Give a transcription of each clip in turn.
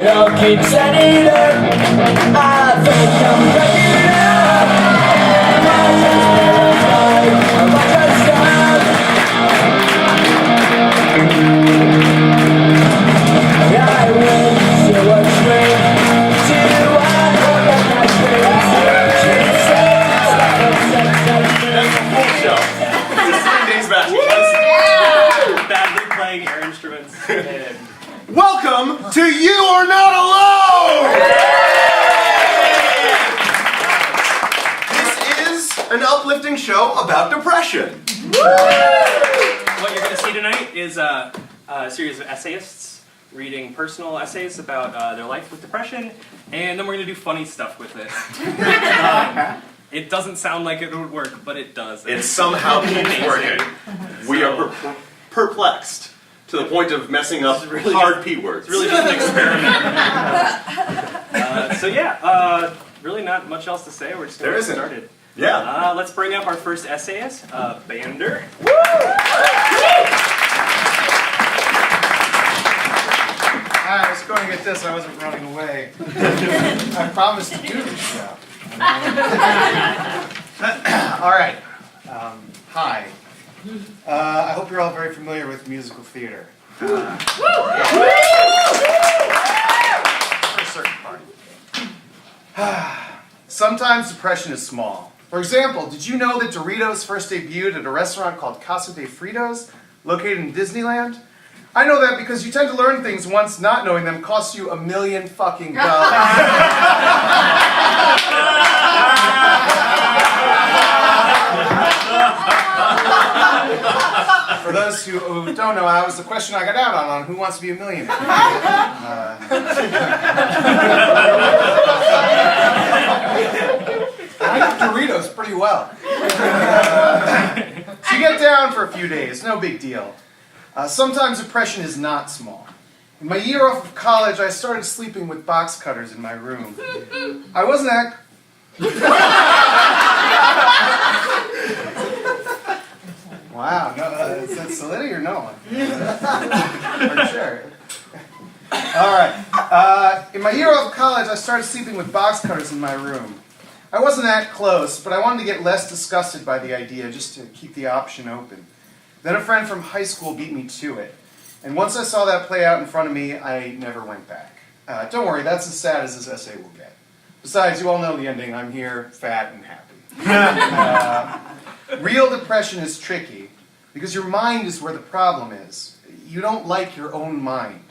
Don't keep sending it. I think I'm breaking up. I just stop. I went to a train to that That's the full show. It's 3 days back. Badly playing air instruments. And Welcome to You Are Not Alone! This is an uplifting show about depression. what you're going to see tonight is a series of essayists reading personal essays about their life with depression, and then we're going to do funny stuff with it. It doesn't sound like it would work, but it does. It somehow keeps working. We are perplexed to the point of messing up hard P words. It's really just an experiment. Really not much else to say. We're just going to get started. Yeah. Let's bring up our first essayist, Bander. I was going to get this, I wasn't running away. I promised to do this show. Alright. Hi. I hope you're all very familiar with musical theater. For a certain part. Sometimes depression is small. For example, did you know that Doritos first debuted at a restaurant called Casa de Fritos, located in Disneyland? I know that because you tend to learn things once not knowing them costs you $1 million fucking dollars. For those who don't know, that was the question I got out on Who Wants to Be a Millionaire. I got Doritos pretty well. So you get down for a few days, no big deal. Sometimes depression is not small. In my year off of college, I started sleeping with box cutters in my room. I wasn't that... Wow, no, is that Solidity or no one? For sure. Alright, in my year off of college, I started sleeping with box cutters in my room. I wasn't that close, but I wanted to get less disgusted by the idea, just to keep the option open. Then a friend from high school beat me to it. And once I saw that play out in front of me, I never went back. Don't worry, that's as sad as this essay will get. Besides, you all know the ending. I'm here, fat and happy. Real depression is tricky, because your mind is where the problem is. You don't like your own mind.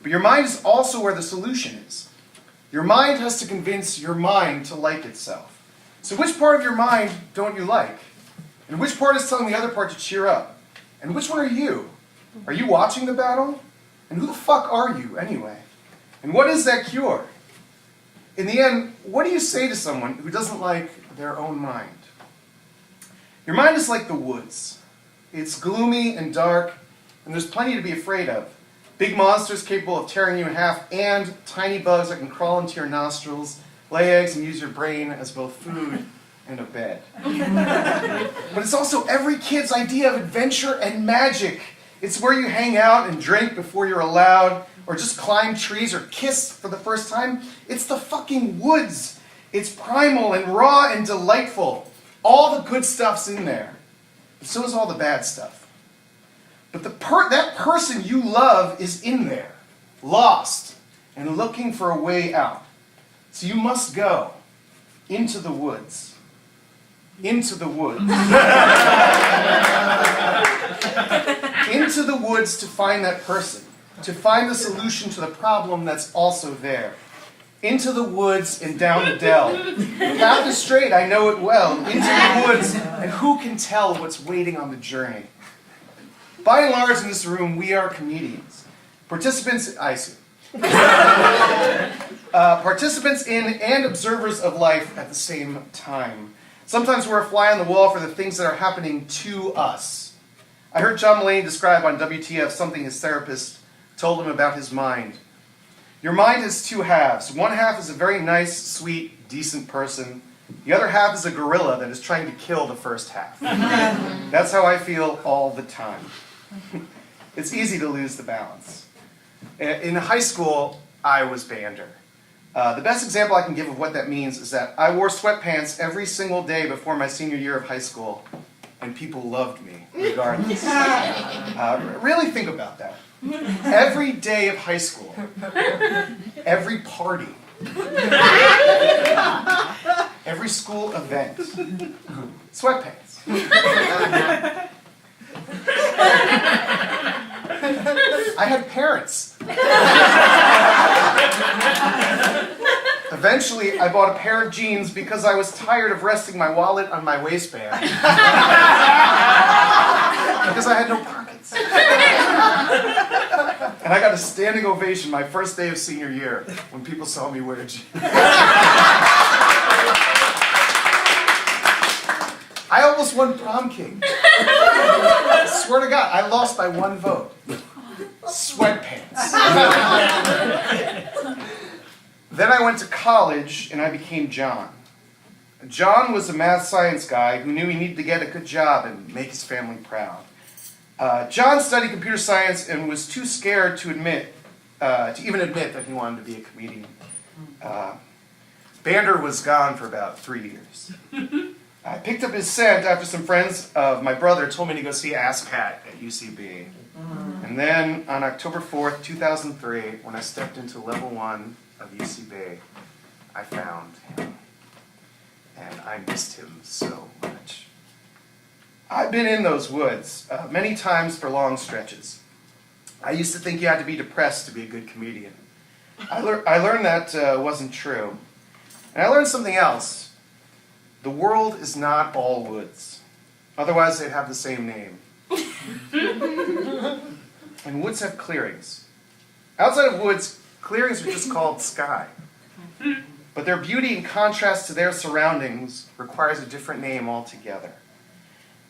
But your mind is also where the solution is. Your mind has to convince your mind to like itself. So which part of your mind don't you like? And which part is telling the other part to cheer up? And which one are you? Are you watching the battle? And who the fuck are you, anyway? And what is that cure? In the end, what do you say to someone who doesn't like their own mind? Your mind is like the woods. It's gloomy and dark, and there's plenty to be afraid of. Big monsters capable of tearing you in half, and tiny bugs that can crawl into your nostrils, lay eggs, and use your brain as both food and a bed. But it's also every kid's idea of adventure and magic. It's where you hang out and drink before you're allowed, or just climb trees or kiss for the first time. It's the fucking woods. It's primal and raw and delightful. All the good stuff's in there. But so is all the bad stuff. But that person you love is in there, lost, and looking for a way out. So you must go into the woods. Into the woods. Into the woods to find that person, to find the solution to the problem that's also there. Into the woods and down the dell. The path is straight, I know it well. Into the woods, and who can tell what's waiting on the journey? By and large, in this room, we are comedians. Participants in and observers of life at the same time. Sometimes we're a fly on the wall for the things that are happening to us. I heard John Mulaney describe on WTF something his therapist told him about his mind. Your mind has two halves. One half is a very nice, sweet, decent person. The other half is a gorilla that is trying to kill the first half. That's how I feel all the time. It's easy to lose the balance. In high school, I was Bander. The best example I can give of what that means is that I wore sweatpants every single day before my senior year of high school, and people loved me regardless. Really think about that. Every day of high school, every party, every school event, sweatpants. I had parents. Eventually, I bought a pair of jeans because I was tired of resting my wallet on my waistband. Because I had no pockets. And I got a standing ovation my first day of senior year when people saw me wear jeans. I almost won prom king. I swear to God, I lost by 1 vote. Sweatpants. Then I went to college and I became John. John was a math science guy who knew he needed to get a good job and make his family proud. John studied computer science and was too scared to even admit that he wanted to be a comedian. Bander was gone for about 3 years. I picked up his scent after some friends of my brother told me to go see Ask Pat at UCB. And then on October 4th, 2003, when I stepped into level 1 of UCB, I found him. And I missed him so much. I've been in those woods many times for long stretches. I used to think you had to be depressed to be a good comedian. I learned that wasn't true. And I learned something else. The world is not all woods. Otherwise, they'd have the same name. And woods have clearings. Outside of woods, clearings are just called sky. But their beauty in contrast to their surroundings requires a different name altogether.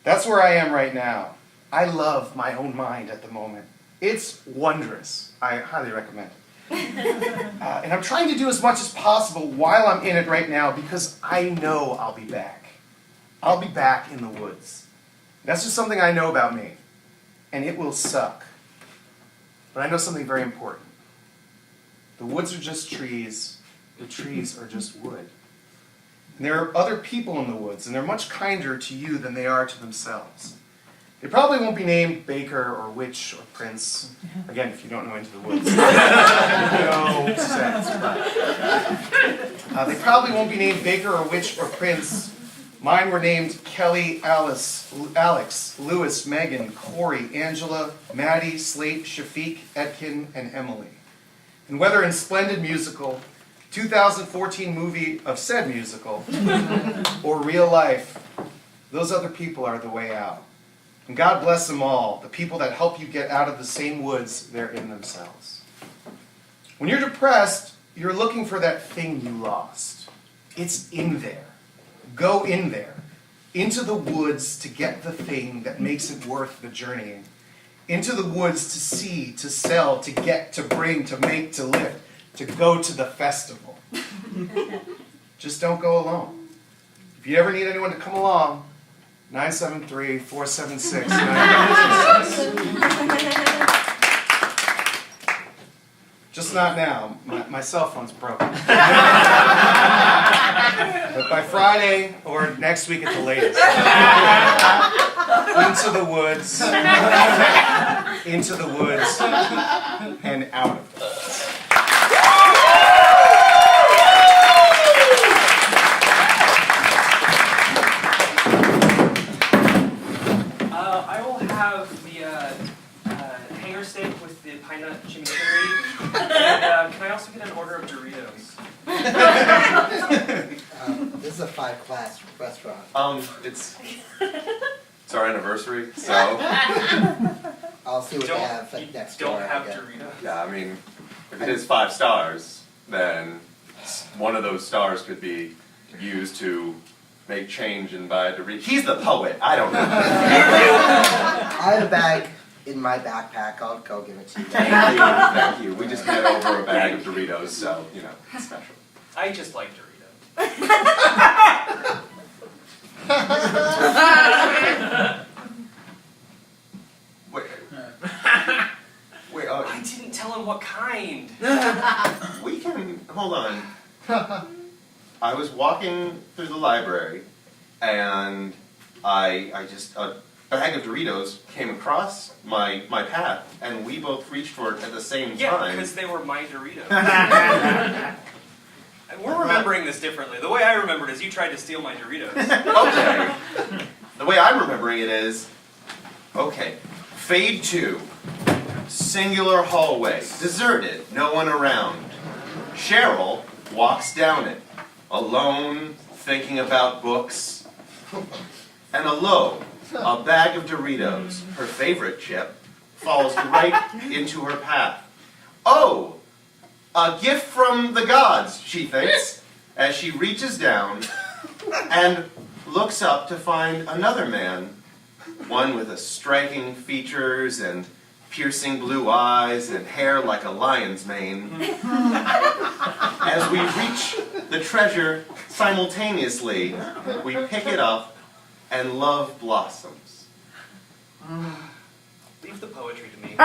That's where I am right now. I love my own mind at the moment. It's wondrous. I highly recommend it. And I'm trying to do as much as possible while I'm in it right now because I know I'll be back. I'll be back in the woods. That's just something I know about me. And it will suck. But I know something very important. The woods are just trees. The trees are just wood. And there are other people in the woods, and they're much kinder to you than they are to themselves. They probably won't be named Baker or Witch or Prince. Again, if you don't know Into the Woods. No sense. But, they probably won't be named Baker or Witch or Prince. Mine were named Kelly, Alex, Lewis, Megan, Corey, Angela, Maddie, Slate, Shafiq, Etkin, and Emily. And whether in splendid musical, 2014 movie of said musical, or real life, those other people are the way out. And God bless them all, the people that help you get out of the same woods they're in themselves. When you're depressed, you're looking for that thing you lost. It's in there. Go in there, into the woods to get the thing that makes it worth the journeying. Into the woods to see, to sell, to get, to bring, to make, to lift, to go to the festival. Just don't go alone. If you ever need anyone to come along, 973-476-9926. Just not now. My cell phone's broken. But by Friday or next week at the latest. Into the woods. Into the woods. And out of the woods. I will have the hanger steak with the pine nut chimichurri. And can I also get an order of Doritos? This is a 5-class restaurant. It's our anniversary, so I'll see what they have like, next door. Don't have I guess. Doritos. yeah, I mean, if it is 5 stars, then one of those stars could be used to make change and buy Doritos. He's the poet. I don't know. I have a bag in my backpack. I'll go give it to you. Thank you. Thank you. We just got over a bag of Doritos, so you know, it's special. I just like Doritos. Wait. Wait. I didn't tell him tell him what kind. We can, hold on. I was walking through the library and I just, a bag of Doritos came across my path and we both reached for it at the same Yeah, time. because they were my Doritos. And we're remembering this differently. The way I remember it is you tried to steal my Doritos. Okay. The way I'm remembering it is, okay, fade 2, singular hallway, deserted, no one around. Cheryl walks down it, alone, thinking about books. And a bag of Doritos, her favorite chip, falls right into her path. Oh, a gift from the gods, she thinks, as she reaches down and looks up to find another man, one with a striking features and piercing blue eyes and hair like a lion's mane. As we reach the treasure simultaneously, we pick it up and love blossoms. Leave the poetry to me.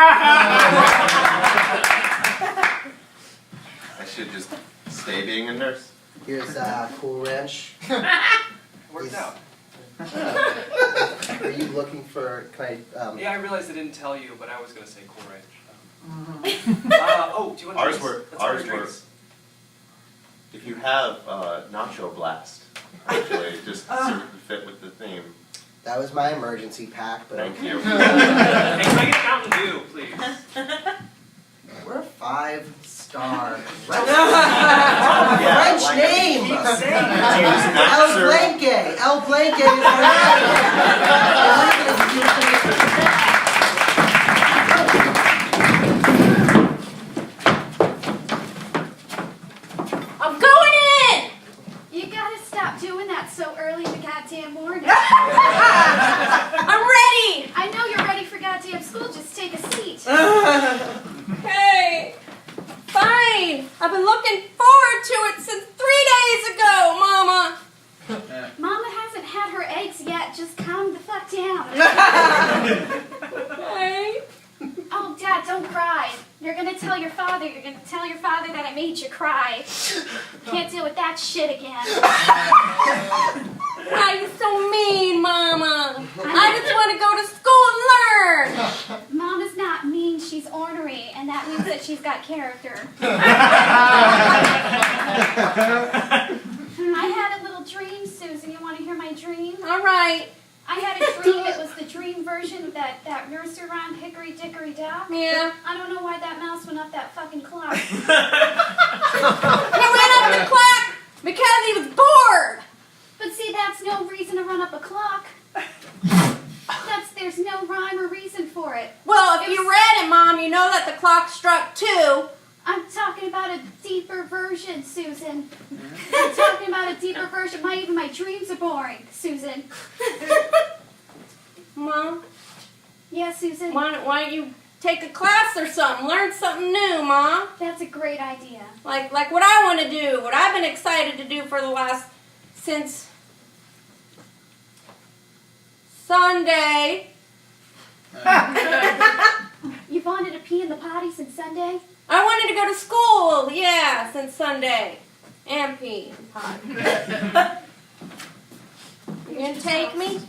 I should just stay being a nurse. Here's a Cool Ranch. Worked out. Are you looking for, Yeah, I realized I didn't tell you, but I was going to say Cool Ranch. Oh, do you want Ours drinks? were, Let's order ours were, drinks. if you have Nacho Blast, actually, just sort of fit with the theme. That was my emergency pack, but Thank you. Hey, can I get a Mountain Dew, please? we're 5-star. Yeah, French like- name! Keep saying it. Use El Naxer. Blanque! El Blanque is our I'm going in! You gotta stop doing that so early in the goddamn morning. I'm ready! I know you're ready for goddamn school, just take a seat. Hey, fine. I've been looking forward to it since 3 days ago, Mama. Mama hasn't had her eggs yet, just calm the fuck down. Hey. Oh, Dad, don't cry. You're gonna tell your father that I made you cry. Can't deal with that shit again. Why are you so mean, Mama? I just want to go to school and learn. Mama's not mean, she's ornery, and that means that she's got character. I had a little dream, Susan. You want to hear my dream? All right. I had a dream. It was the dream version of that nursery rhyme, Hickory Dickory Dock. Yeah. I don't know why that mouse went up that fucking clock. He went up the clock because he was bored. But see, that's no reason to run up a clock. There's no rhyme or reason for it. Well, if you read it, Mom, you know that the clock struck 2. I'm talking about a deeper version, Susan. I'm talking about a deeper version. Even my dreams are boring, Susan. Mom, Yeah, Susan? why don't you take a class or something, learn something new, Mom? That's a great idea. Like what I want to do, what I've been excited to do for since Sunday. You wanted to pee in the potty since Sunday? I wanted to go to school, yeah, since Sunday. And pee and potty. You gonna take me?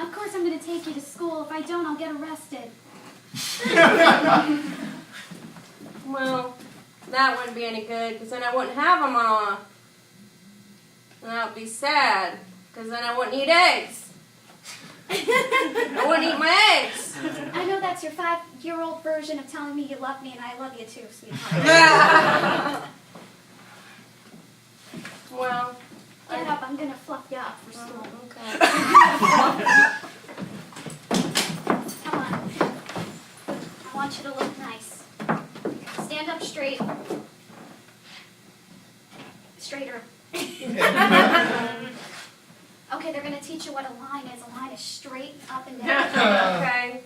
Of course I'm going to take you to school. If I don't, I'll get arrested. Well, that wouldn't be any good, because then I wouldn't have a mama. And that would be sad, because then I wouldn't eat eggs. I wouldn't eat my eggs. I know that's your 5-year-old version of telling me you love me, and I love you too, sweetheart. Well, Get up, I'm going to fluff you up for school. okay. Come on. I want you to look nice. Stand up straight. Straighter. Okay, they're going to teach you what a line is. A line is straight up and down. Okay.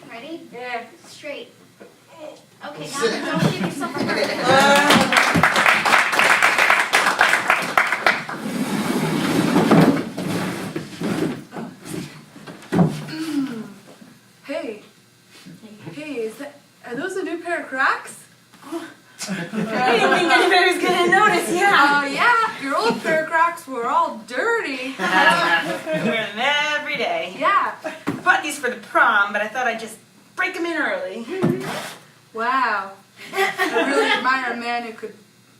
Ready? Yeah. Straight. Okay, now then, don't give yourself a hurt. Hey, are those a new pair of Crocs? prom, but I thought I'd just break them in early. Wow. I really admire a man who could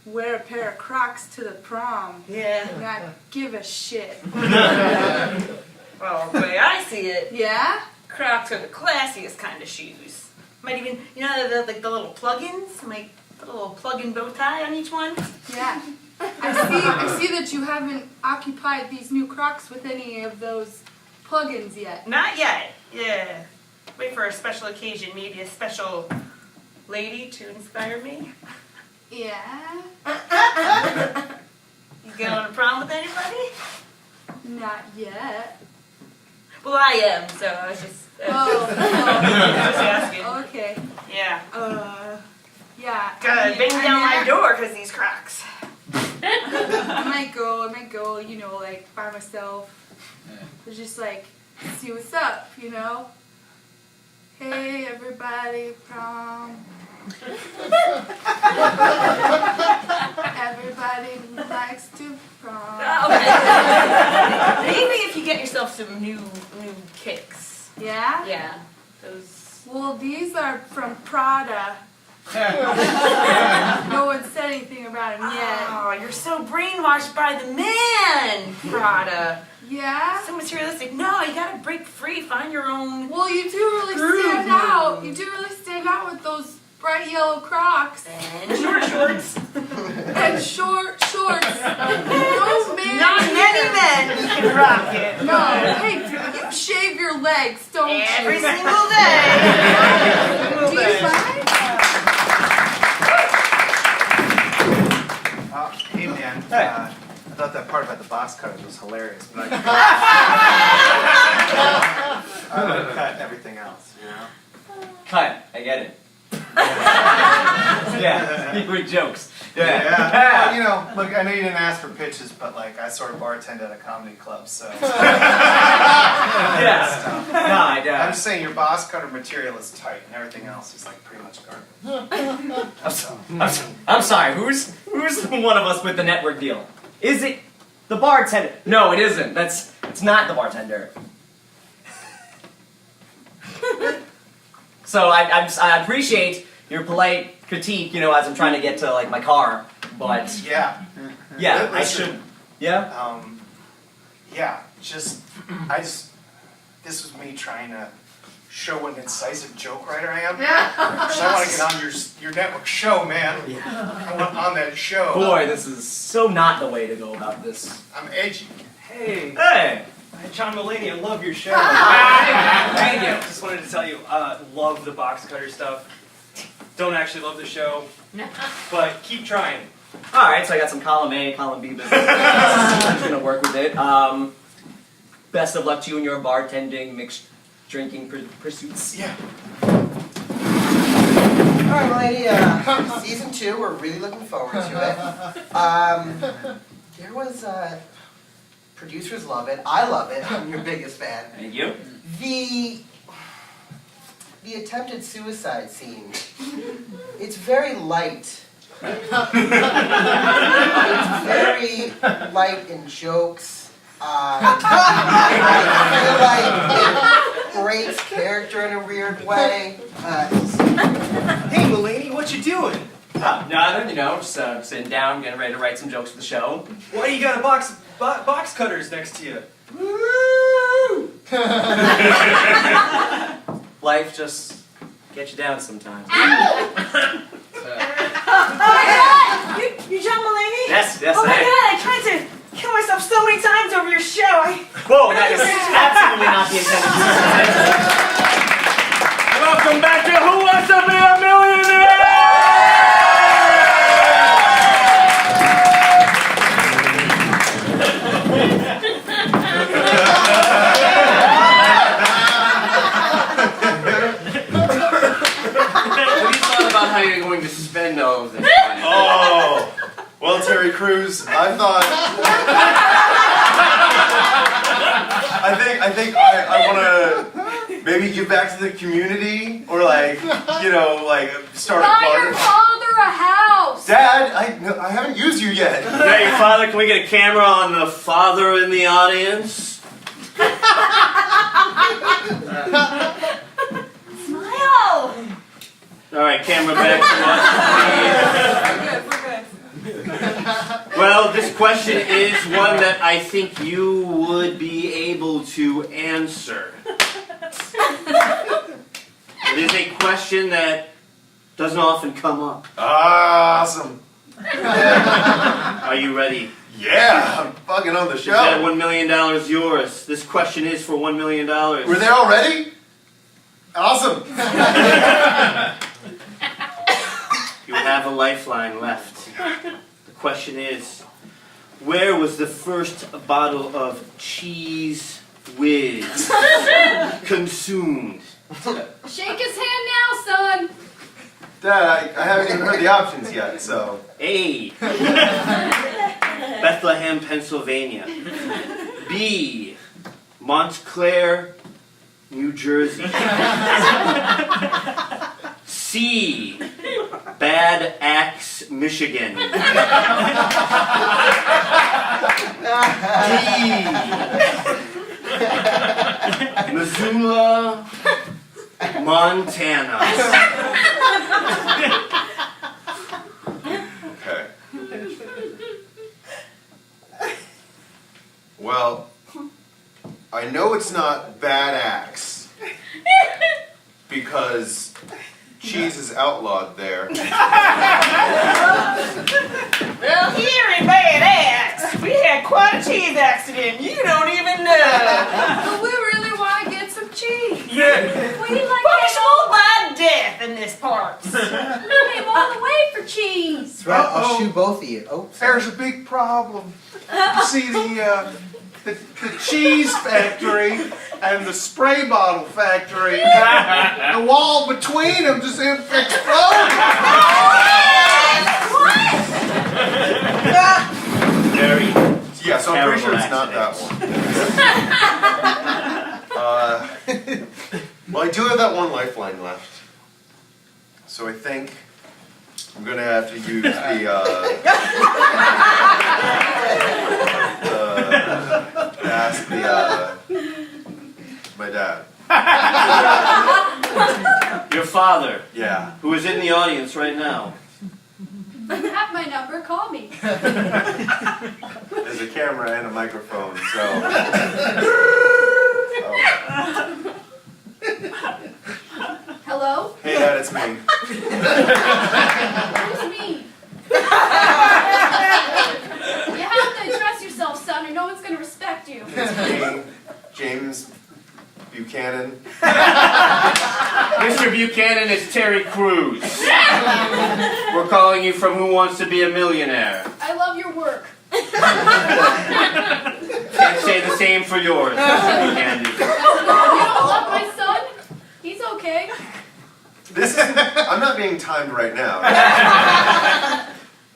wear a pair of Crocs to the prom. Yeah. And not give a shit. Well, the way I see it, Yeah? Crocs are the classiest kind of shoes. Might even, you know, the little plug-ins? Might put a little plug-in bow tie on each one. Yeah. I see that you haven't occupied these new Crocs with any of those plugins yet. Not yet. Yeah. Wait for a special occasion, maybe a special lady to inspire me. Yeah? You going on a prom with anybody? Not yet. Well, I am, so I was just, Oh, just asking. okay. Yeah. Yeah. Good. Bang down my door because these Crocs. I might go, you know, like, by myself. Just, like, see what's up, you know? Hey, everybody, prom. Everybody likes to prom. Okay. Maybe if you get yourself some new kicks. Yeah? Yeah. Those. Well, these are from Prada. No one said anything about them yet. Oh, you're so brainwashed by the man, Prada. Yeah? So materialistic. No, you gotta break free. Find your own. Well, you do really stand out. You do really stand out with those bright yellow Crocs. And short shorts. And short shorts. No man. Not many men can rock it. No. Hey, you shave your legs, don't Every you? single day. Do you find? Hey man, I thought that part about the box cutters was hilarious, but I would cut everything else, you know? Cut. I get it. Yeah. You were jokes. Yeah. Well, you know, look, I know you didn't ask for pitches, but like I sort of bartend at a comedy club, so. Yeah. No, I I'm just saying your box cutter material is tight, and everything else is like pretty much garbage. I'm sorry. Who's one of us with the network deal? Is it the bartender? No, it isn't. It's not the bartender. So I appreciate your polite critique, you know, as I'm trying to get to like my car, but Yeah. yeah, I Listen, should. Yeah. This was me trying to show what an incisive joke writer I am. So I want to get on your network show, man. I want on that show. Boy, this is so not the way to go about this. I'm edgy. Hey, Hey. John Mulaney, I love your show. Thank you. Just wanted to tell you, love the box cutter stuff. Don't actually love the show, but keep trying. All right, so I got some column A, column B business. I'm just gonna work with it. Best of luck to you in your bartending, mixed drinking pursuits. Yeah. Alright, lady, season 2, we're really looking forward to it. There was, producers love it, I love it, I'm your biggest fan. Thank you. The attempted suicide scene, it's very light. It's very light in jokes. I feel like it breaks character in a weird way. Hey, Mulaney, what you doing? Nothing, you know, just sitting down, getting ready to write some jokes for the show. Why you got a box cutters next to you? Life just gets you down sometimes. You John Mulaney? Yes, Oh my hey. God! I tried to kill myself so many times over your show. Whoa, that is absolutely not the intention. Welcome back to Who Wants to Be a Millionaire? What do you thought about how you're going to spend all of this money? Oh, well, Terry Crews, I thought. I think I want to maybe give back to the community, or like, you know, like start a Buy your garden. father a house. Dad, I haven't used you yet. Hey, Father, can we get a camera on the father in the audience? All right, camera back to us, please. Well, this question is one that I think you would be able to answer. It is a question that doesn't often come up. Awesome. Are you ready? Yeah, I'm fucking on the show. Is that $1 million yours? This question is for $1 million. We're there already? Awesome. You have a lifeline left. The question is, where was the first bottle of Cheese Whiz consumed? Shake his hand now, son. Dad, I haven't even heard the options yet, so. A. Bethlehem, Pennsylvania. B. Montclair, New Jersey. C. Bad Axe, Michigan. D. Missoula, Montana. Okay. Well, I know it's not Bad Axe because cheese is outlawed there. Well, here in Bad Axe, we had quite a cheese accident. You don't even know. But we really want to get some cheese. We like punishable by death in this part. We came all the way for cheese. That's right, I'll shoot both of you. Oh, There's a big problem. You see, the cheese factory and the spray bottle factory, the wall between them just exploded. Very. Yeah, so I'm pretty sure it's not that one. Well, I do have that one lifeline left. So I think I'm gonna have to use ask my dad. Your father, Yeah. who is in the audience right now. You have my number, call me. There's a camera and a microphone, so. Oh. Hello? Hey Dad, it's me. Who's me? You have to address yourself, son, or no one's going to respect you. It's me, James Buchanan. Mr. Buchanan is Terry Crews. We're calling you from Who Wants to Be a Millionaire. I love your work. Can't say the same for yours, Mr. Buchanan. You don't love my son? He's okay. This isn't, I'm not being timed right now.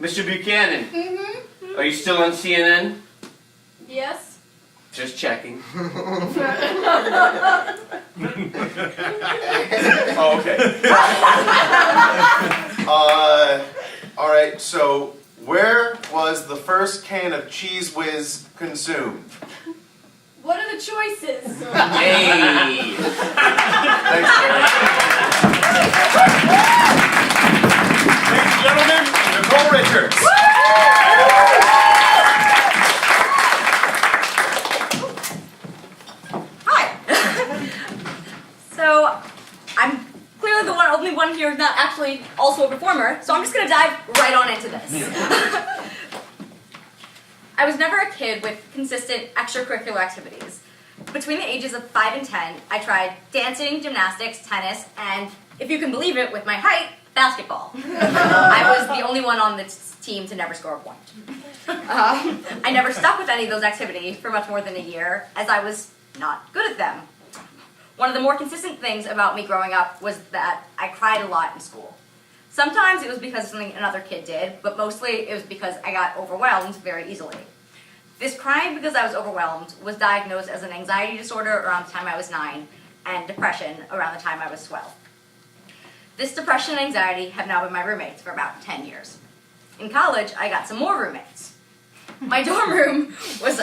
Mr. Buchanan, Mm-hmm. are you still on CNN? Yes. Just checking. Oh, okay. All right. So, where was the first can of Cheese Whiz consumed? What are the choices? Hey! Thanks, Terry. Ladies and gentlemen, Nicole Richards. So, I'm clearly the only one here who's not actually also a performer, so I'm just going to dive right on into this. I was never a kid with consistent extracurricular activities. Between the ages of 5 and 10, I tried dancing, gymnastics, tennis, and, if you can believe it, with my height, basketball. I was the only one on the team to never score a point. I never stuck with any of those activities for much more than a year, as I was not good at them. One of the more consistent things about me growing up was that I cried a lot in school. Sometimes it was because of something another kid did, but mostly it was because I got overwhelmed very easily. This crying because I was overwhelmed was diagnosed as an anxiety disorder around the time I was 9, and depression around the time I was 12. This depression and anxiety have now been my roommates for about 10 years. In college, I got some more roommates. My dorm room was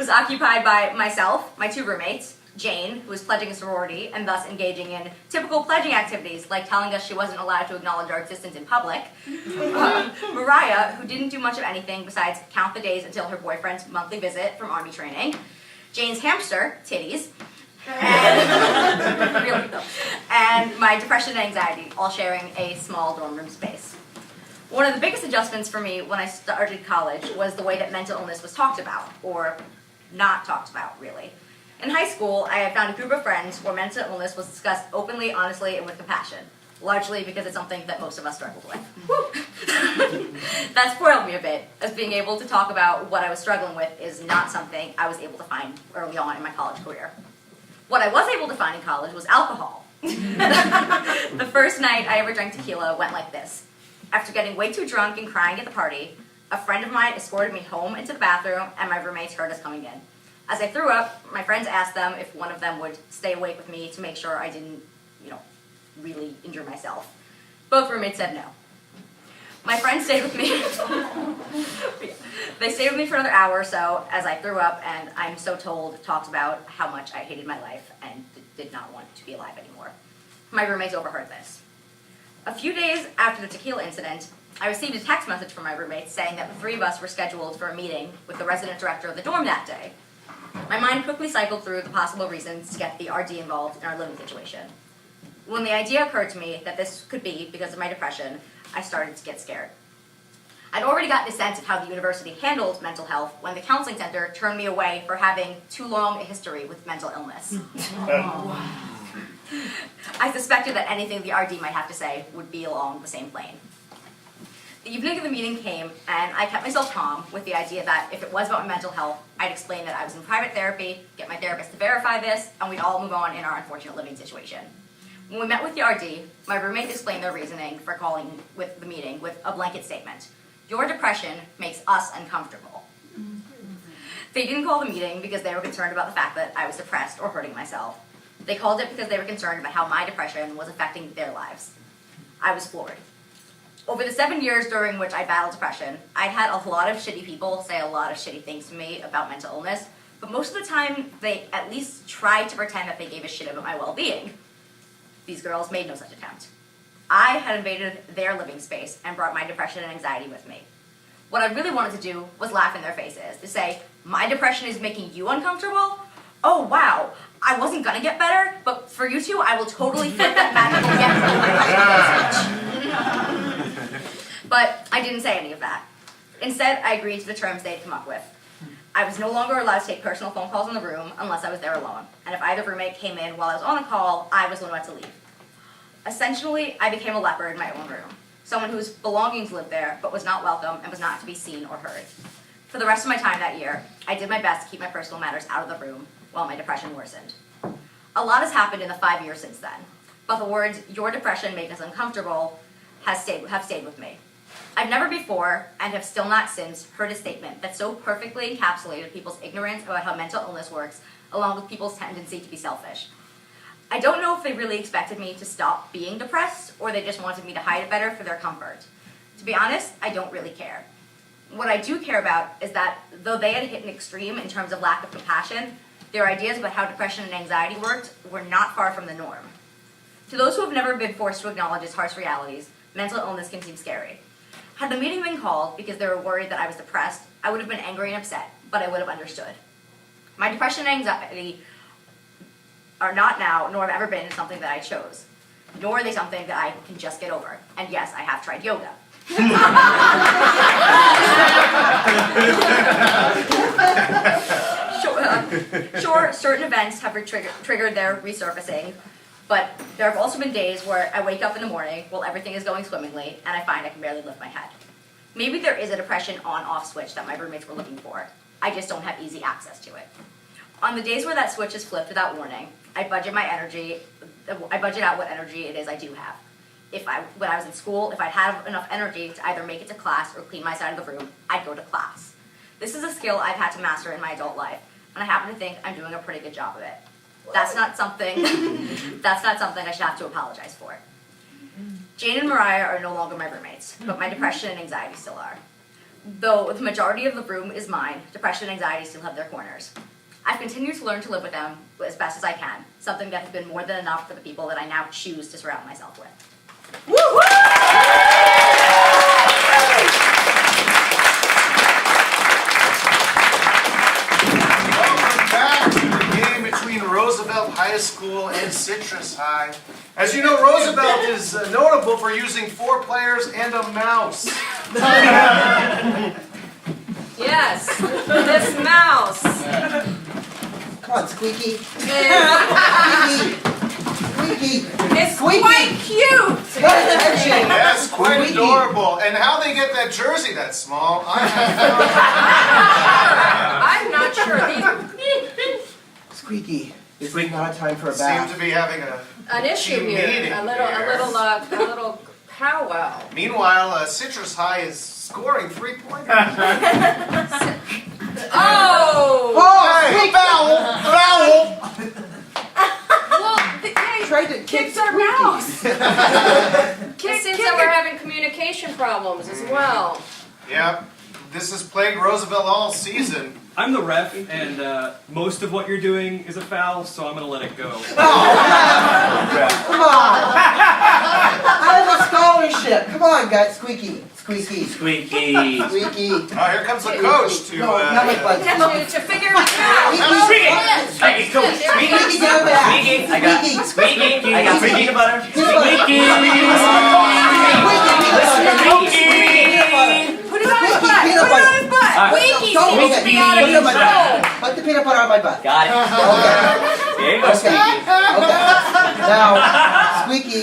occupied by myself, my 2 roommates, Jane, who was pledging a sorority and thus engaging in typical pledging activities like telling us she wasn't allowed to acknowledge our existence in public. Mariah, who didn't do much of anything besides count the days until her boyfriend's monthly visit from army training. Jane's hamster, Titties, and, really though, and my depression and anxiety, all sharing a small dorm room space. One of the biggest adjustments for me when I started college was the way that mental illness was talked about, or not talked about, really. In high school, I had found a group of friends where mental illness was discussed openly, honestly, and with compassion, largely because it's something that most of us struggled with. That spoiled me a bit, as being able to talk about what I was struggling with is not something I was able to find early on in my college career. What I was able to find in college was alcohol. The first night I ever drank tequila went like this. After getting way too drunk and crying at the party, a friend of mine escorted me home into the bathroom, and my roommates heard us coming in. As I threw up, my friends asked them if one of them would stay awake with me to make sure I didn't, really injure myself. Both roommates said no. My friends stayed with me. They stayed with me for another hour or so as I threw up, and I'm so told talked about how much I hated my life and did not want to be alive anymore. My roommates overheard this. A few days after the tequila incident, I received a text message from my roommates saying that the three of us were scheduled for a meeting with the resident director of the dorm that day. My mind quickly cycled through the possible reasons to get the RD involved in our living situation. When the idea occurred to me that this could be because of my depression, I started to get scared. I'd already gotten a sense of how the university handled mental health when the counseling center turned me away for having too long a history with mental illness. I suspected that anything the RD might have to say would be along the same plane. The evening of the meeting came, and I kept myself calm with the idea that if it was about my mental health, I'd explain that I was in private therapy, get my therapist to verify this, and we'd all move on in our unfortunate living situation. When we met with the RD, my roommates explained their reasoning for calling with the meeting with a blanket statement. Your depression makes us uncomfortable. They didn't call the meeting because they were concerned about the fact that I was depressed or hurting myself. They called it because they were concerned about how my depression was affecting their lives. I was floored. Over the 7 years during which I battled depression, I'd had a lot of shitty people say a lot of shitty things to me about mental illness, but most of the time they at least tried to pretend that they gave a shit about my well-being. These girls made no such attempt. I had invaded their living space and brought my depression and anxiety with me. What I really wanted to do was laugh in their faces, to say, my depression is making you uncomfortable? Oh wow, I wasn't gonna get better, but for you two, I will totally fit that magical get. But I didn't say any of that. Instead, I agreed to the terms they had come up with. I was no longer allowed to take personal phone calls in the room unless I was there alone, and if either roommate came in while I was on the call, I was the one who had to leave. Essentially, I became a leper in my own room, someone whose belongings lived there but was not welcome and was not to be seen or heard. For the rest of my time that year, I did my best to keep my personal matters out of the room while my depression worsened. A lot has happened in the 5 years since then, but the words, your depression made us uncomfortable, have stayed with me. I've never before, and have still not since, heard a statement that so perfectly encapsulated people's ignorance about how mental illness works, along with people's tendency to be selfish. I don't know if they really expected me to stop being depressed, or they just wanted me to hide it better for their comfort. To be honest, I don't really care. What I do care about is that, though they had hit an extreme in terms of lack of compassion, their ideas about how depression and anxiety worked were not far from the norm. To those who have never been forced to acknowledge its harsh realities, mental illness can seem scary. Had the meeting been called because they were worried that I was depressed, I would have been angry and upset, but I would have understood. My depression and anxiety are not now, nor have ever been, something that I chose. Nor are they something that I can just get over. And yes, I have tried yoga. Sure, certain events have triggered their resurfacing, but there have also been days where I wake up in the morning while everything is going swimmingly, and I find I can barely lift my head. Maybe there is a depression on-off switch that my roommates were looking for. I just don't have easy access to it. On the days where that switch is flipped without warning, I budget out what energy it is I do have. When I was in school, if I'd had enough energy to either make it to class or clean my side of the room, I'd go to class. This is a skill I've had to master in my adult life, and I happen to think I'm doing a pretty good job of it. That's not something I should have to apologize for. Jane and Mariah are no longer my roommates, but my depression and anxiety still are. Though the majority of the room is mine, depression and anxiety still have their corners. I've continued to learn to live with them as best as I can, something that has been more than enough for the people that I now choose to surround myself with. Welcome back to the game between Roosevelt High School and Citrus High. As you know, Roosevelt is notable for using 4 players and a mouse. Yes, this mouse Come on, Squeaky. is Squeaky. it's quite cute. Pay attention. Yes, quite Squeaky. adorable. And how they get that jersey that small, I I'm not sure. Squeaky. This is not a time for a seem bath. to be having An issue team here. meeting A little powwow. Meanwhile, Citrus High is scoring 3-pointers. Oh! Hey, foul! Well, they Tried to kicked our mouse. It seems that we're having communication problems as well. Yep, this has plagued Roosevelt all season. I'm the ref, and most of what you're doing is a foul, so I'm gonna let it go. Come on. I have a scholarship. Come on, guys. Squeaky. Squeaky. Squeaky. Squeaky. Oh, here comes the coach to... No, not my butt. To figure it out. Squeaky! Hey, coach. Squeaky, Squeaky. go back. Squeaky. I got Squeaky. I got some peanut butter. Squeaky. Put it on his butt. Peanut Put it on his butt. Don't- Squeaky don't- seems to be out of Put it on my control. butt. Put the peanut butter on my butt. Got it. Okay. There you go, Okay. Squeaky. Okay. Now, Squeaky.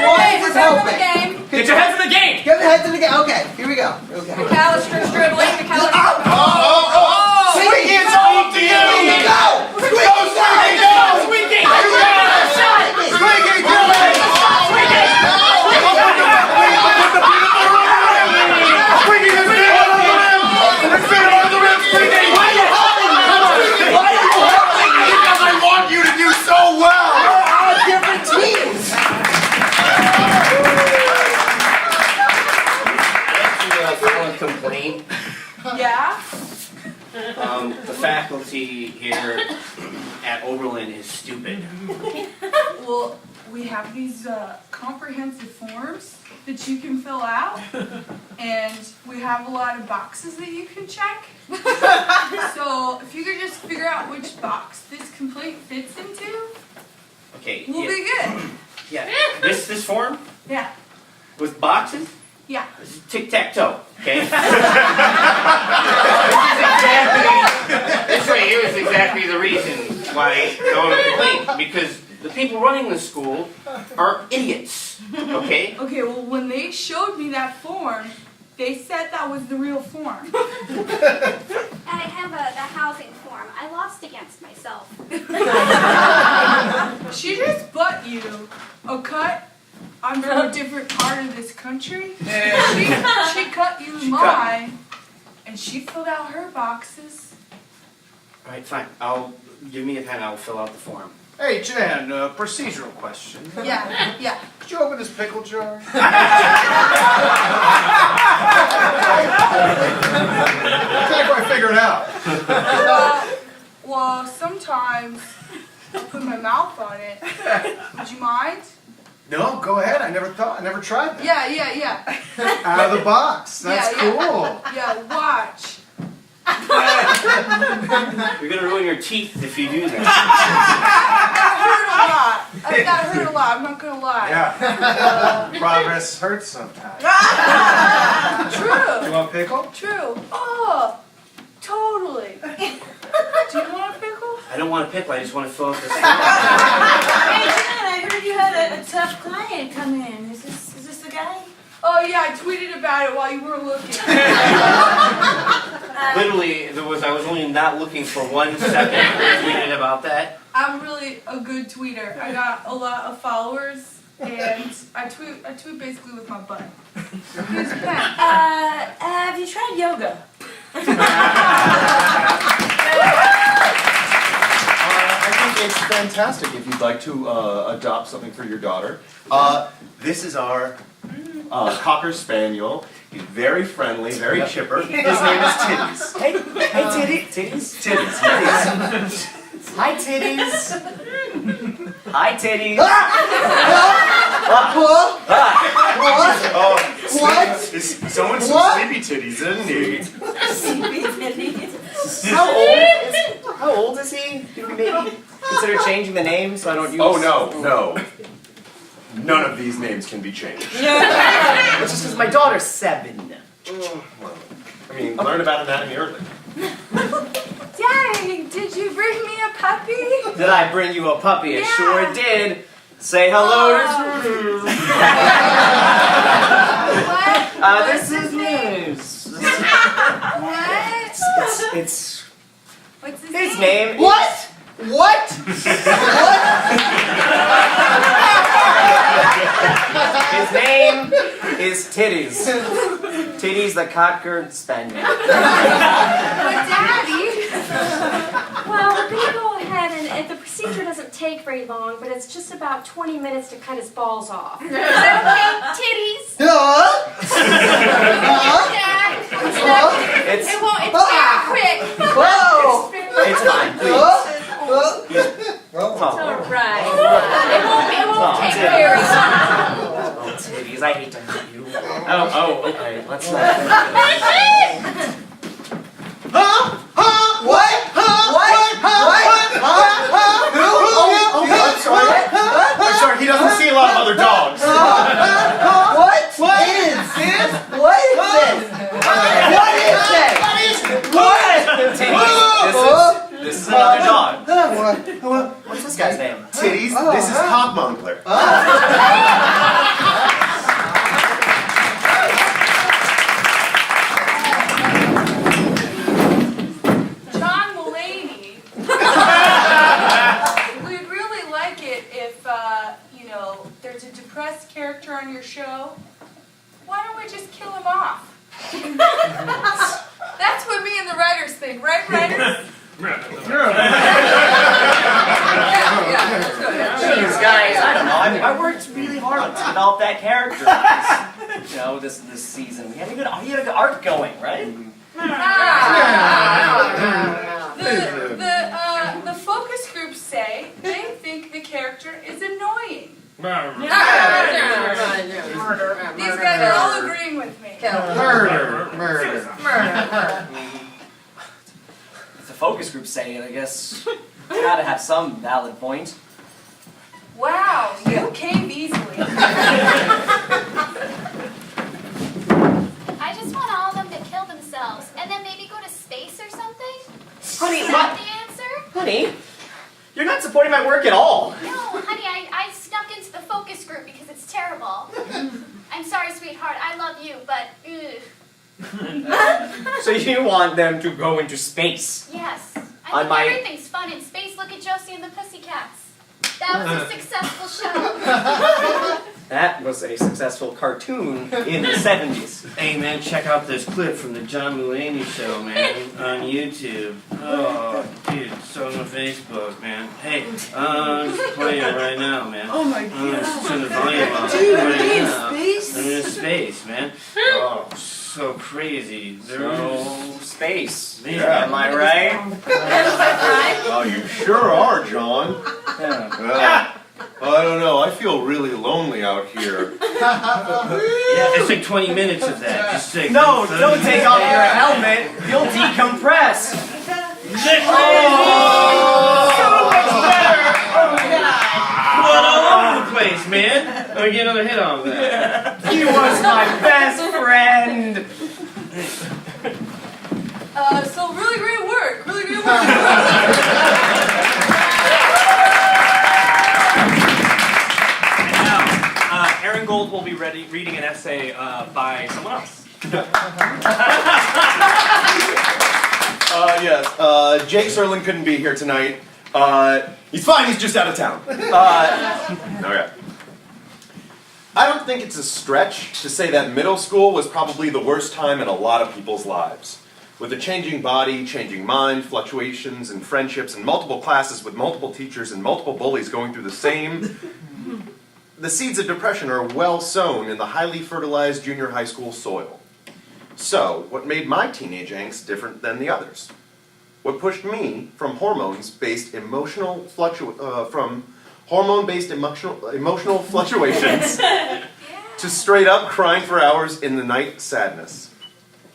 Okay, We're done for the game. Get your heads in the game! Get the heads in the game. Okay, here we go. Okay. McAllister's dribbling. McAllister. Oh! Squeaky, it's all up to you! Squeaky, go! Squeaky, go! Squeaky, go! Squeaky! Squeaky, do it! Squeaky, just spin it on the rim! Just spin it on the rim, Squeaky! Why are you helping me? Why are you helping me? Because I want you to do so well! We're on different teams. File a complaint. Yeah? The faculty here at Oberlin is stupid. Well, we have these comprehensive forms that you can fill out, and we have a lot of boxes that you can check. So if you could just figure out which box this complaint fits into, Okay. we'll be good. Yeah. This form Yeah. with boxes. Yeah. This is tic-tac-toe. Okay. This right here is exactly the reason why I want to complain, because the people running the school are idiots. Okay. Okay, well, when they showed me that form, they said that was the real form. I have the housing form. I lost against myself. She just butt you a cut. I'm from a different part of this country. She cut you mine, and she filled out her boxes. All right, fine. I'll give me a pen. I'll fill out the form. Hey, Jan, procedural question. Yeah, yeah. Could you open this pickle jar? Can't quite figure it out. Well, sometimes I put my mouth on it. Would you mind? No, go ahead. I never tried that. Yeah. Out of the box. That's Yeah. cool. Yeah, watch. You're gonna ruin your teeth if you do that. That hurt a lot. I'm not gonna lie. Yeah. Progress hurts sometimes. True. You want pickle? True. Oh, totally. Do you want a pickle? I don't want a pickle. I just want to fill out this form. Hey, John, I heard you had a tough client come in. Is this the guy? Oh yeah, I tweeted about it while you weren't looking. Literally, I was only not looking for 1 second. I tweeted about that. I'm really a good tweeter. I got a lot of followers, and I tweet basically with my butt. Here's a pen. Have you tried yoga? I think it's fantastic if you'd like to adopt something for your daughter. This is our Cocker Spaniel. He's very friendly, very chipper. His name is Titties. Hey, titties. Titties. Hi, titties. Hi, titties. Oh, What? someone's some What? sleepy titties, isn't he? How old is he? Do we maybe consider changing the name so I don't use... Oh, no. None of these names can be changed. It's just because my daughter's 7. Well, I mean, learn about anatomy early. Daddy, did you bring me a puppy? Did I bring you a puppy? I Yeah. sure did. Say hello to... What? This is news. What? It's What's his name. What? What? His name is Titties. Titties the Cocker Spaniel. But Daddy. Well, we're gonna go ahead and the procedure doesn't take very long, but it's just about 20 minutes to cut his balls off. Is that okay, titties? Dad. It's It won't. It's very quick. it's fine. Please. It's all right. It won't Oh, take Titties. very long. Oh, Titties, I hate to hurt you. Oh, okay. Let's not. What? I'm sorry, he doesn't see a lot of other dogs. What is this? What is Titties, this is another dog. What? What's this guy's name? Titties, this is Cockmonger. John Mulaney. We'd really like it if, there's a depressed character on your show. Why don't we just kill him off? That's what me and the writers think, right, writers? Jeez, guys, I don't know. I worked really hard to develop that character. This season. We had a good arc going, right? The focus groups say they think the character is annoying. These guys are all agreeing with me. Murder. If the focus groups say it, I guess it's gotta have some valid point. Wow, you came easily. I just want all of them to kill themselves and then maybe go to space or something. Honey, Is that the answer? Honey, you're not supporting my work at all. No, honey, I snuck into the focus group because it's terrible. I'm sorry, sweetheart. I love you, but So you want them to go into space? yes. I On think my- everything's fun in space. Look at Josie and the Pussycats. That was a successful show. That was a successful cartoon in the 70s. Hey man, check out this clip from the John Mulaney show, man, on YouTube. Oh, dude, it's on Facebook, man. Hey, I'm just playing it right now, man. Oh my Just turn the volume on. Dude, right are we in now. space? I'm in space, man. Oh, so crazy. Space. Yeah. Am I right? Oh, you sure are, John. Yeah. Well, I don't know. I feel really lonely out here. Yeah, it's like 20 minutes of that. Just like No, don't take off your helmet. You'll decompress. Blood all over the place, man. Let me get another hit on that. He was my best friend. So really great work. Really great work. Aaron Gold will be reading an essay by someone else. Yes. Jake Serlin couldn't be here tonight. He's fine. He's just out of town. Okay. I don't think it's a stretch to say that middle school was probably the worst time in a lot of people's lives. With a changing body, changing mind, fluctuations in friendships, and multiple classes with multiple teachers and multiple bullies going through the same... The seeds of depression are well sown in the highly fertilized junior high school soil. So, what made my teenage angst different than the others? What pushed me from hormone-based emotional fluctuations to straight up crying for hours in the night sadness?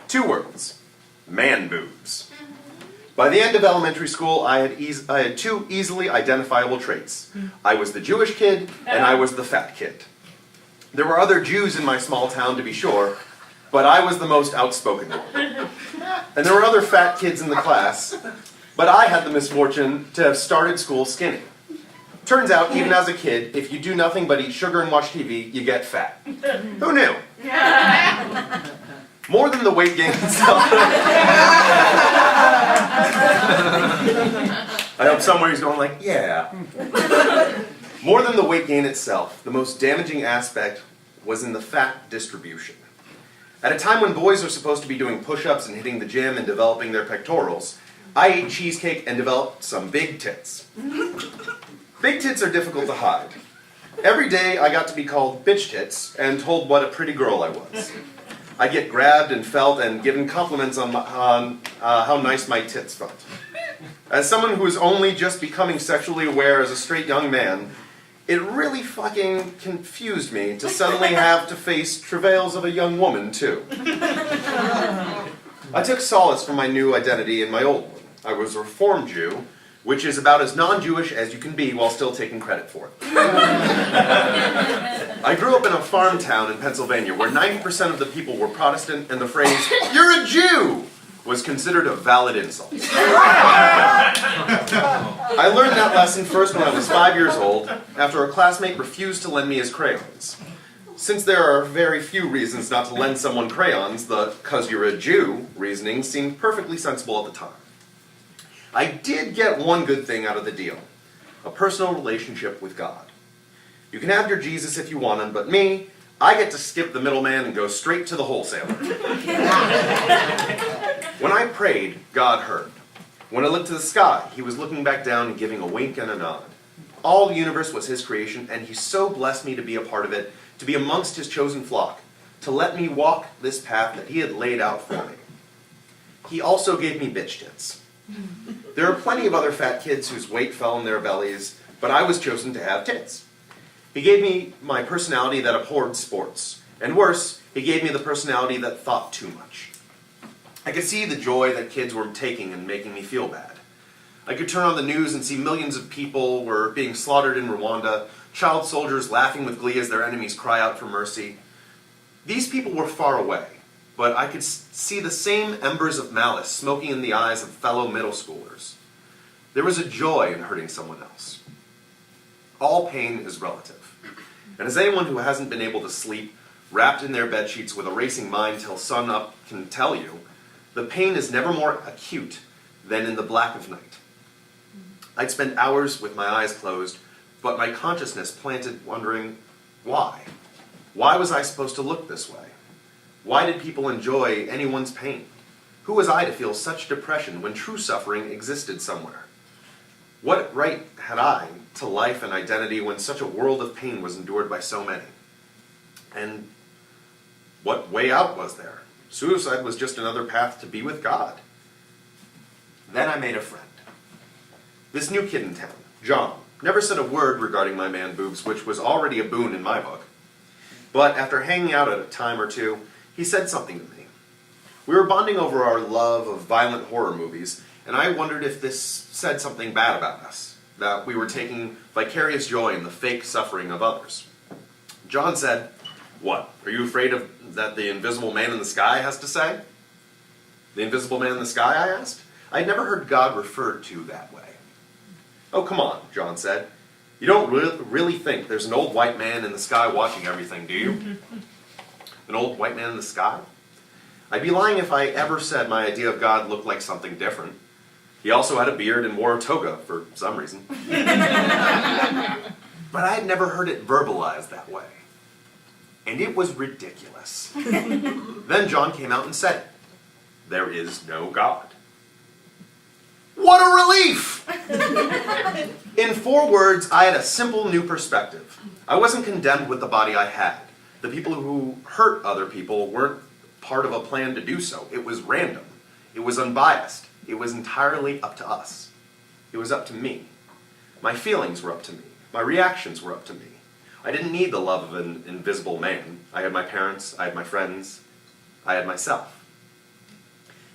2 words: man boobs. By the end of elementary school, I had 2 easily identifiable traits. I was the Jewish kid, and I was the fat kid. There were other Jews in my small town, to be sure, but I was the most outspoken one. And there were other fat kids in the class, but I had the misfortune to have started school skinny. Turns out, even as a kid, if you do nothing but eat sugar and watch TV, you get fat. Who knew? More than the weight gain itself. I hope somebody's going like, yeah. More than the weight gain itself, the most damaging aspect was in the fat distribution. At a time when boys are supposed to be doing push-ups and hitting the gym and developing their pectorals, I ate cheesecake and developed some big tits. Big tits are difficult to hide. Every day I got to be called bitch tits and told what a pretty girl I was. I get grabbed and felt and given compliments on how nice my tits felt. As someone who is only just becoming sexually aware as a straight young man, it really fucking confused me to suddenly have to face travails of a young woman, too. I took solace from my new identity in my old one. I was a Reformed Jew, which is about as non-Jewish as you can be while still taking credit for it. I grew up in a farm town in Pennsylvania where 90% of the people were Protestant, and the phrase, "You're a Jew," was considered a valid insult. I learned that lesson first when I was 5 years old, after a classmate refused to lend me his crayons. Since there are very few reasons not to lend someone crayons, the "'cause you're a Jew" reasoning seemed perfectly sensible at the time. I did get one good thing out of the deal: a personal relationship with God. You can have your Jesus if you want him, but me, I get to skip the middleman and go straight to the wholesaler. When I prayed, God heard. When I looked to the sky, he was looking back down and giving a wink and a nod. All the universe was his creation, and he so blessed me to be a part of it, to be amongst his chosen flock, to let me walk this path that he had laid out for me. He also gave me bitch tits. There are plenty of other fat kids whose weight fell in their bellies, but I was chosen to have tits. He gave me my personality that abhorred sports. And worse, he gave me the personality that thought too much. I could see the joy that kids were taking and making me feel bad. I could turn on the news and see millions of people were being slaughtered in Rwanda, child soldiers laughing with glee as their enemies cry out for mercy. These people were far away, but I could see the same embers of malice smoking in the eyes of fellow middle schoolers. There was a joy in hurting someone else. All pain is relative. And as anyone who hasn't been able to sleep, wrapped in their bedsheets with a racing mind till sun up can tell you, the pain is never more acute than in the black of night. I'd spend hours with my eyes closed, but my consciousness planted wondering, why? Why was I supposed to look this way? Why did people enjoy anyone's pain? Who was I to feel such depression when true suffering existed somewhere? What right had I to life and identity when such a world of pain was endured by so many? And what way out was there? Suicide was just another path to be with God. Then I made a friend. This new kid in town, John, never said a word regarding my man boobs, which was already a boon in my book. But after hanging out at a time or two, he said something to me. We were bonding over our love of violent horror movies, and I wondered if this said something bad about us, that we were taking vicarious joy in the fake suffering of others. John said, "What, are you afraid of that the invisible man in the sky has to say?" The invisible man in the sky, I asked. I'd never heard God referred to that way. "Oh, come on," John said. "You don't really think there's an old white man in the sky watching everything, do you?" An old white man in the sky? I'd be lying if I ever said my idea of God looked like something different. He also had a beard and wore a toga for some reason. But I had never heard it verbalized that way. And it was ridiculous. Then John came out and said it. There is no God. What a relief! In 4 words, I had a simple new perspective. I wasn't condemned with the body I had. The people who hurt other people weren't part of a plan to do so. It was random. It was unbiased. It was entirely up to us. It was up to me. My feelings were up to me. My reactions were up to me. I didn't need the love of an invisible man. I had my parents, I had my friends, I had myself.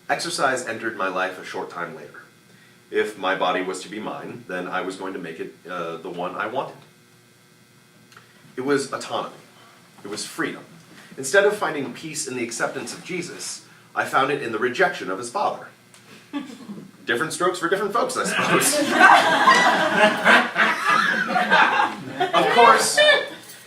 Exercise entered my life a short time later. If my body was to be mine, then I was going to make it the one I wanted. It was autonomy. It was freedom. Instead of finding peace in the acceptance of Jesus, I found it in the rejection of his Father. Different strokes for different folks, I suppose. Of course,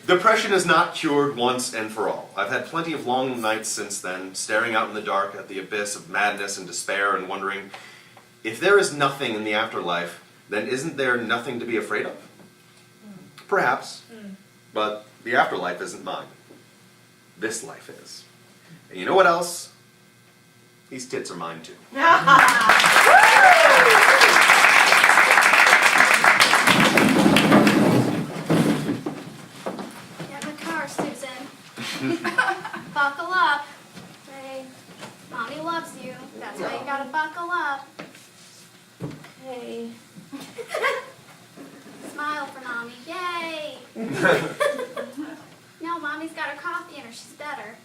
depression is not cured once and for all. I've had plenty of long nights since then, staring out in the dark at the abyss of madness and despair and wondering, if there is nothing in the afterlife, then isn't there nothing to be afraid of? Perhaps, but the afterlife isn't mine. This life is. And you know what else? These tits are mine too. Get in the car, Susan. Buckle up. Hey, Mommy loves you. That's why you gotta buckle up. Hey. Smile for Mommy. Yay! No, Mommy's got her coffee in her. She's better.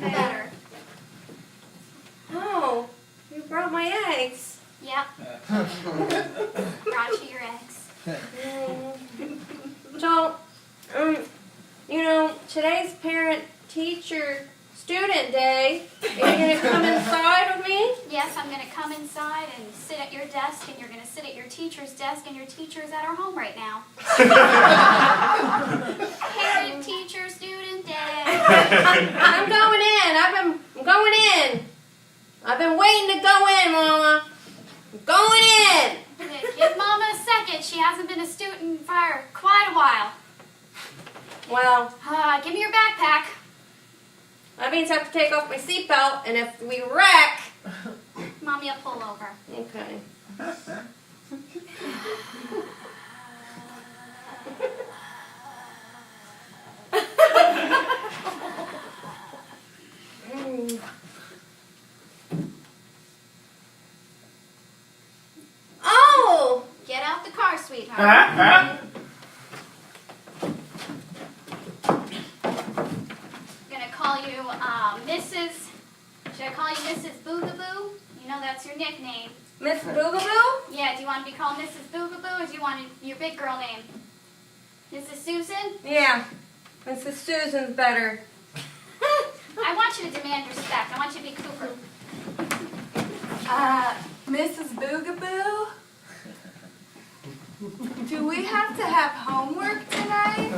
Better. Oh, you brought my eggs. Yep. Brought you your eggs. So, today's parent-teacher-student day. Are you going to come inside with me? Yes, I'm going to come inside and sit at your desk, and you're going to sit at your teacher's desk, and your teacher is at her home right now. Parent-teacher student day. I'm going in. I'm going in. I've been waiting to go in, Mama. I'm going in. Give Mama a second. She hasn't been a student for quite a while. Well, give me your backpack. that means I have to take off my seatbelt, and if we wreck... Mommy will pull over. Okay. Oh! Get out the car, sweetheart. Gonna call you Mrs. Should I call you Mrs. Boogaboo? You know that's your nickname. Miss Boogaboo? Yeah, do you want to be called Mrs. Boogaboo or do you want your big girl name? Mrs. Susan? Yeah. Mrs. Susan's better. I want you to demand respect. I want you to be Cooper. Mrs. Boogaboo? Do we have to have homework tonight?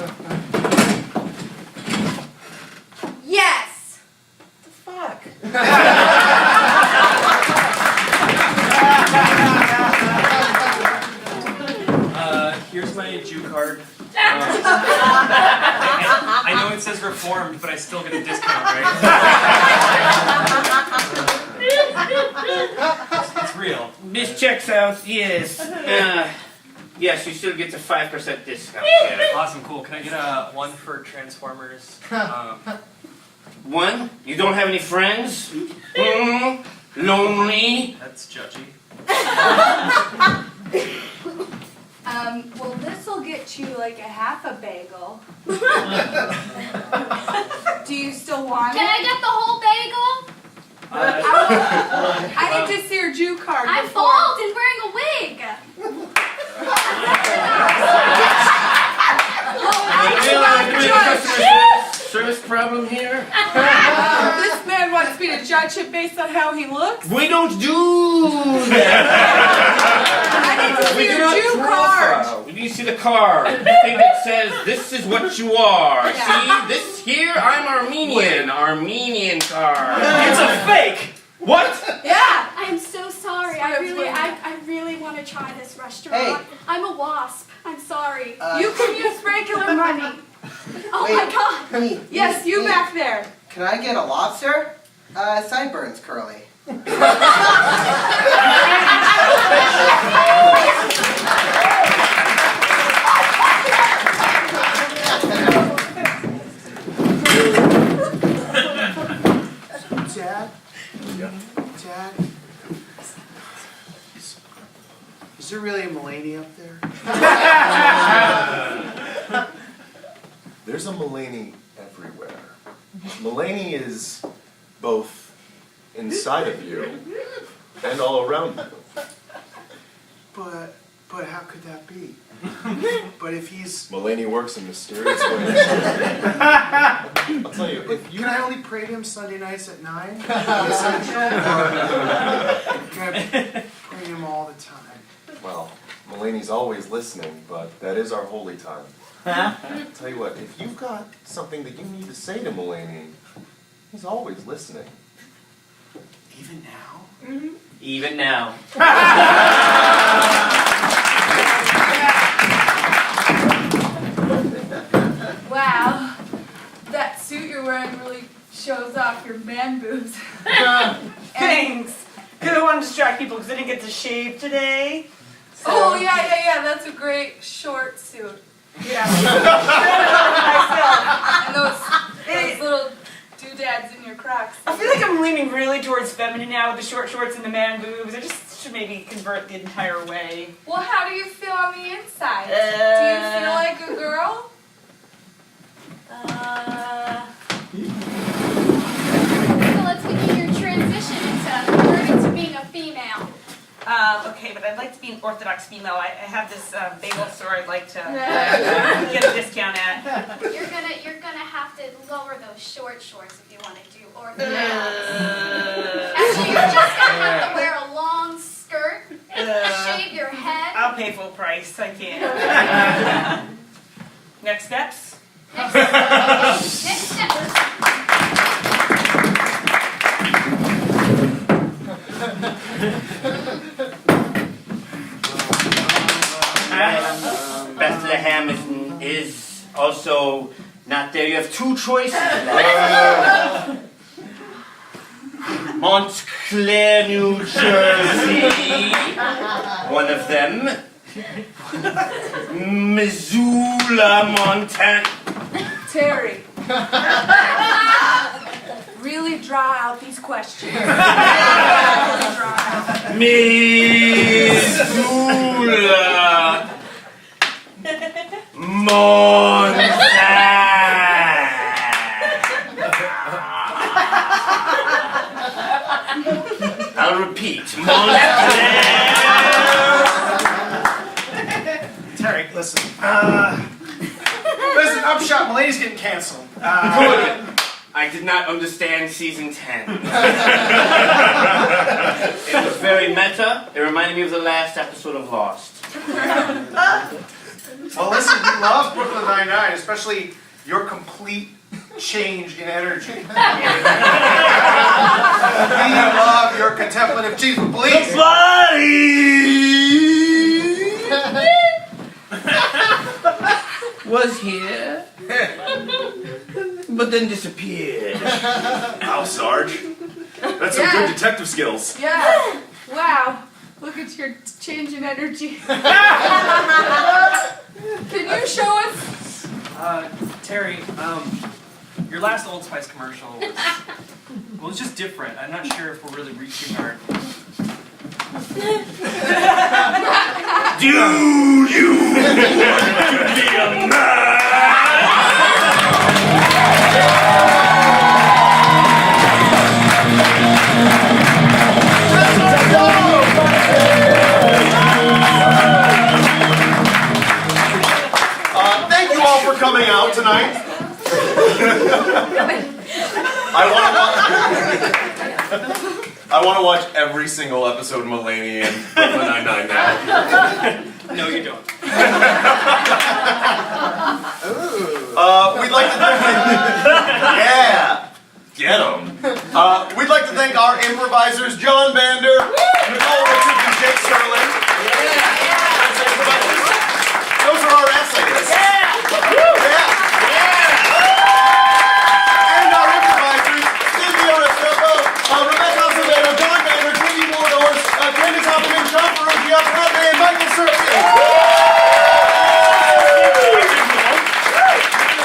Yes! The fuck? Here's my Jew card. I know it says reformed, but I still get a discount, right? It's real. This checks out, yes. Yes, you still get a 5% discount. Yeah. Awesome, cool. Can I get one for Transformers? One? You don't have any friends? Lonely? That's judgy. Well, this'll get you like a half a bagel. Do you still want Can I it? get the whole bagel? I need to see your Jew card. I'm before- bald and wearing a wig. Service problem here? This man wants me to judge him based on how he looks. We don't do that. I need to see your Jew card. We need to see the card. The thing that says, this is what you are. Yeah. See, this here, I'm Armenian. Armenian card. It's a fake! What? Yeah. I'm so sorry. I really want to try this restaurant. Hey. I'm a wasp. I'm sorry. You can use regular money. Oh Wait. my god. Honey, Yes, you hey, back there. Can I get a lobster? Sideburns, Curly. Yeah. Dad, is there really a Mulaney up there? There's a Mulaney everywhere. Mulaney is both inside of you and all around you. But how could that be? But if he's... Mulaney works in mysterious ways. I'll tell you, if you... Can I only pray to him Sunday nights at 9? Or can I pray to him all the time? Well, Mulaney's always listening, but that is our holy time. I'll tell you what, if you've got something that you need to say to Mulaney, he's always listening. Even now? Even now. Wow, that suit you're wearing really shows off your man boobs. Thanks. Because I want to distract people because I didn't get to shave today. So. Oh yeah, that's a great short suit. Yeah. And those little doodads in your Crocs. I feel like I'm leaning really towards feminine now with the short shorts and the man boobs. I just should maybe convert the entire way. Well, how do you feel on the inside? Do you feel like a girl? So let's begin your transition into converting to being a female. Okay, but I'd like to be an Orthodox female. I have this bagel store I'd like to get a discount at. You're gonna have to lower those short shorts if you want to do Orthodox. Actually, you're just gonna have to wear a long skirt, shave your head. I'll pay full price. I can. Next steps? Next step. Bethlehem is also not there. You have two choices left. Montclair, New Jersey, one of them. Missoula, Montana. Terry. Really draw out these questions. Missoula, Montana. I'll repeat. Terry, listen. Listen, Upshot, Mulaney's getting canceled. Good. I did not understand season 10. It was very meta. It reminded me of the last episode of Lost. Well, listen, we love Brooklyn Nine-Nine, especially your complete change in energy. We love your contemplative cheese with bleach. The body was here, but then disappeared. Wow, Sarge. That's some good detective skills. Yeah. Wow. Look at your change in energy. Can you show us? Terry, your last Old Spice commercial was, well, it's just different. I'm not sure if we're really reaching our... Do you want to be a man? Thank you all for coming out tonight. I want to watch every single episode of Mulaney and Brooklyn Nine-Nine now. No, you don't. We'd like to thank... Yeah! Get 'em. We'd like to thank our improvisers, John Bander, Nicole Richards, and Jake Sterling. Those are our essayists. And our improvisers, Cynthia Restrepo, Rebecca Acevedo, John Bander, Katie Wardhorse, Candace Hoffman, Sean Ferrugia, and Michael Serpy.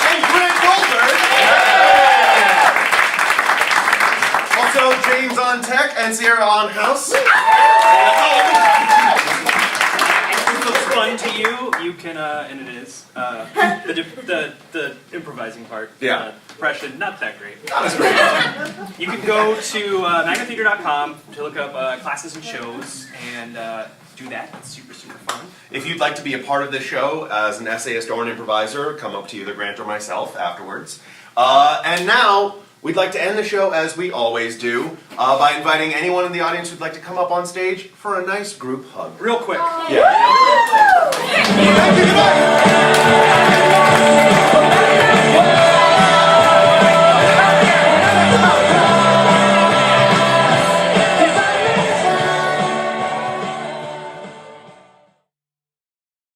And Gold and Goldberg. Also, James on Tech and Sierra on House. If it feels fun to you, you can, and it is, the improvising part. Yeah. Depression, not that great. Not as great. You can go to magnatheater.com to look up classes and shows and do that. It's super, super fun. If you'd like to be a part of this show as an essayist or an improviser, come up to either Grant or myself afterwards. And now, we'd like to end the show as we always do by inviting anyone in the audience who'd like to come up on stage for a nice group hug. Real quick. Yeah. Thank you, goodbye.